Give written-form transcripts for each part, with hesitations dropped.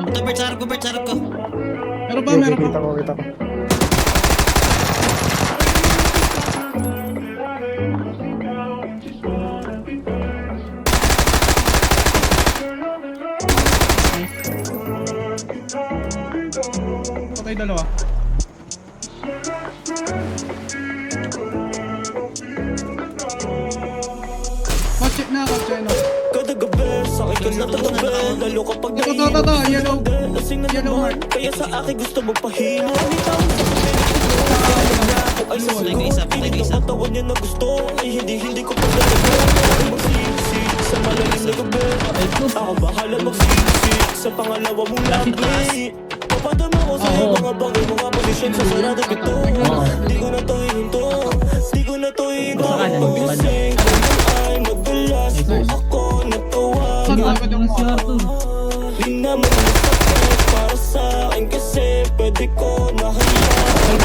Ito, Bert, sarap ko, Bert, sarap ko. Meron pa, meron pa. Kita ko, kita ko. Patay dalawa. Check na ako, check na. Kada gabi, sa akin ka natatabi. Lalo kapag Ito, yellow. Yellow heart. Kaya sa akin gusto magpahino. Ay sa Patay ka isa, patay ka isa. ang katawan niya na gusto. Ay hindi ko pagdalagan. Magsisik sa malalim na gabi. Ako bahala magsisik sa pangalawa mong labi. Papadama ko sa'yo mga bagay, mga posisyon sa sarado pito. Di ko na to hihinto. Di ko na to hihinto. Pag-ising ko ay magdulas. Ako Saan natawagan. dapat yung Di naman masakit para sa akin kasi pwede ko nahayaan.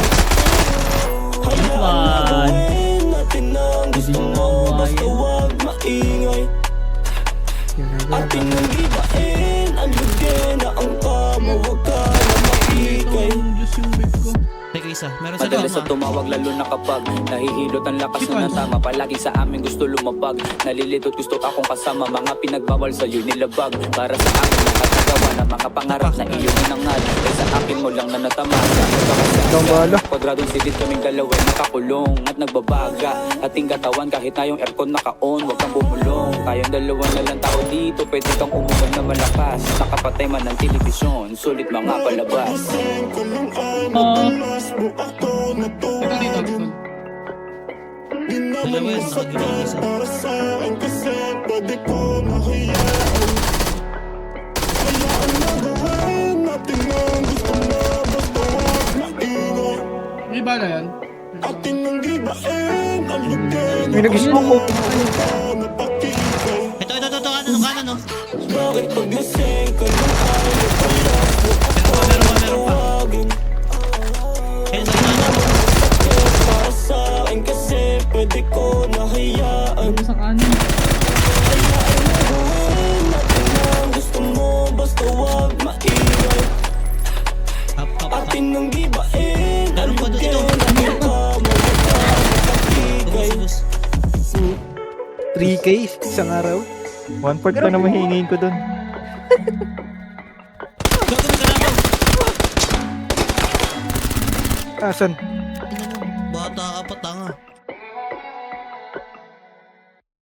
Hayaan na gawin natin ang gusto mo. Basta huwag maingay. Atin ang ibain, ang lugin na ang kama. Huwag ka na maikay. Diyos yung big ko. Patay ka isa. Meron sa Madalas loob, na tumawag lalo na kapag nahihilot ang lakas na natama. Palagi sa amin gusto lumabag. Nalilidot gusto akong kasama. Mga pinagbawal sa'yo nilabag. Para sa akin nakatagawa ng mga pangarap na iyong inangal. Ay sa akin mo lang na natama. Ikaw bahala. Kwadradong silid kaming dalawa nakakulong at nagbabaga. Ating katawan kahit na yung aircon naka-on. Huwag kang bumulong. Tayong dalawa na lang tao dito. Pwede kang umugan na malakas. Nakapatay man ng telebisyon. Sulit mga palabas. Ito dito, dito. Dalawa yun, nakagalaw ng isa. Para sa akin kasi pwede ko nahayaan. Hayaan na gawin natin ang gusto mo. Basta huwag maingay. May bala yan. Atin ang ibain, ang lugin. May nag-smoke ko. Ito, kanan, no? Bakit pag-lasing ka lang ay napalas mo Meron pa. tawagin? Ayun, sa kanan. Para sa akin kasi pwede ko nahayaan. Sa kanin. Hayaan na gawin natin ang gusto mo. Basta huwag maingay. Hap. Atin ang ibain, ang Meron pa doon, ito. lugin. Ang kama magkakapigay. Ubus. 3K, isang araw. 1/4 pa na mahihingin ko dun. Gago mo ka na ako. Asan?